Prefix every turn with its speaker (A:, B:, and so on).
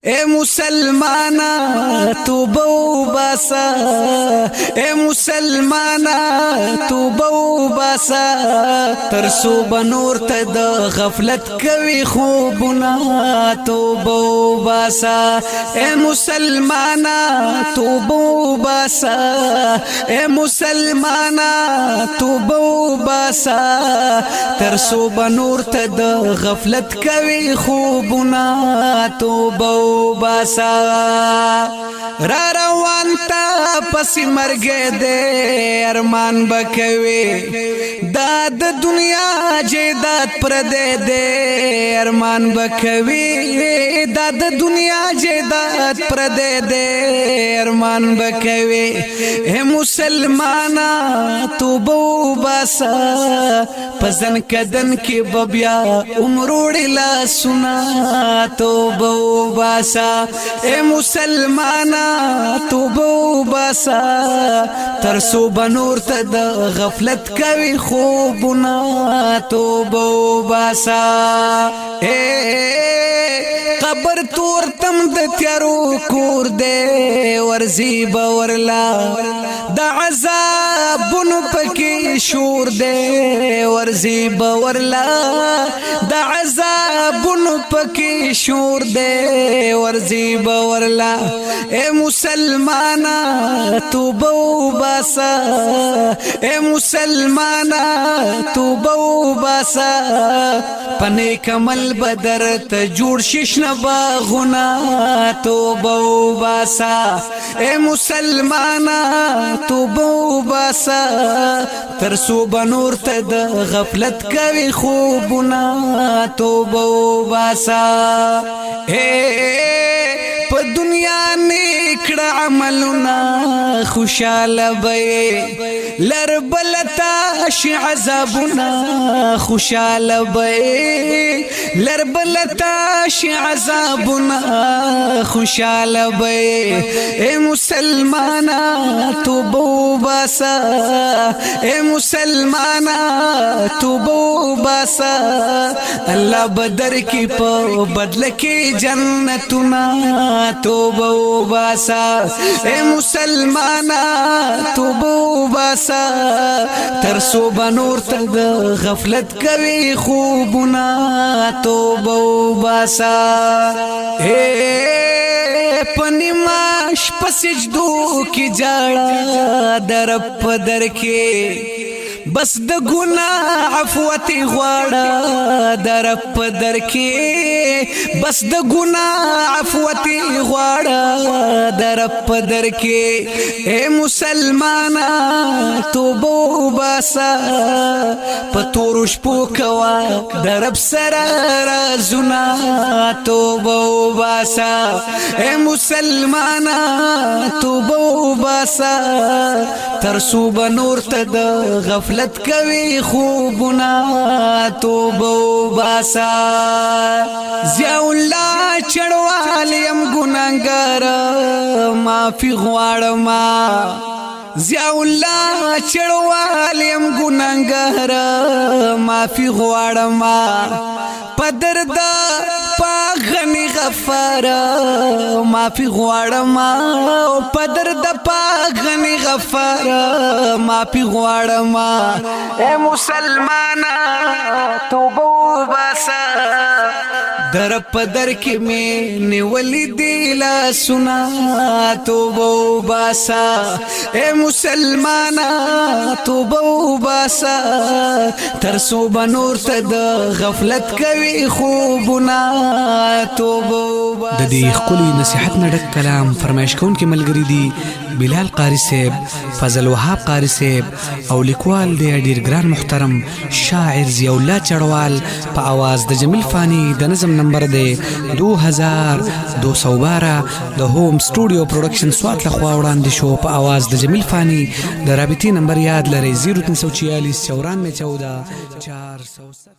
A: اے مسلمانا توبہ وباسا، اے مسلمانا توبہ وباسا، ترسو بنور ته د غفلت کوي خوبونه توبہ وباسا، اے مسلمانا توبہ وباسا، اے مسلمانا توبہ وباسا، ترسو بنور ته د غفلت کوي خوبونه توبہ وباسا، را روان تا پسی مرگے دے ارمان بکوی، دا د دنیا جیدات پردے دے ارمان بکوی، دا د دنیا جیدات پردے دے ارمان بکوی، اے مسلمانا توبہ وباسا، پزن کدن کی ببیا عمروڑی لا سنا توبہ وباسا، اے مسلمانا توبہ وباسا، ترسو بنور ته د غفلت کوي خوبونه توبہ وباسا، قبر تور تم د تیارو کور دے ورزی باورلا، د عذابونو پکې شور دے ورزی باورلا، د عذابونو پکې شور دے ورزی باورلا، اے مسلمانا توبہ وباسا، اے مسلمانا توبہ وباسا، پنیک عمل بدر ته جوړ ششنه باغونه توبہ وباسا، اے مسلمانا توبہ وباسا، ترسو بنور ته د غفلت کوي خوبونه توبہ وباسا، په دنیا نیکړه عملونه خوشاله به لر بلتا شي عذابونه خوشاله به لر بلتا شي عذابونه خوشاله به، اے مسلمانا توبہ وباسا، اے مسلمانا توبہ وباسا، الله بدر کی په بدل کې جنتونه توبہ وباسا، اے مسلمانا توبہ وباسا، ترسو بنور ته د غفلت کوي خوبونه توبہ وباسا، پنی ماش پسجدو کی جاڑا در پدر کے، بس د گناہ عفوتی غواړه در پدر کې، بس د گناہ عفوتی غواړه در پدر کې، اے مسلمانا توبہ وباسا، پتور شپو کوا درب سره رازونه توبہ وباسا، اے مسلمانا توبہ وباسا، ترسو بنور ته د غفلت کوي خوبونه توبہ وباسا، ضیاء الله چړوال يم ګناګار معافي غواړم، ضیاء الله چړوال يم ګناګار معافي غواړم، پدر دا پاغنی غفار معافی غواړم، پدر د پاغنی غفار معافی غواړم، اے مسلمانا توبہ وباسا، در پدر کې می نیولی دی لا سنا توبہ وباسا، اے مسلمانا توبہ وباسا، ترسو بنور ته د غفلت کوي خوبونه توبہ وباسا.
B: د دې خولي نصيحت نه ډک کلام فرمایش کون کې ملګری دي بلال قاری صاحب، فضل وهاب قاری صاحب، او لیکوال دی ډیر ګران محترم شاعر ضیاء الله چړوال، په आवाज د جمیل فانی، د نظم نمبر دی 2212 د هوم سټوډیو پروډکشن سوات لخوا وړاندې شو، په आवाज د جمیل فانی، د رابطې نمبر یاد لرئ 0346 9414.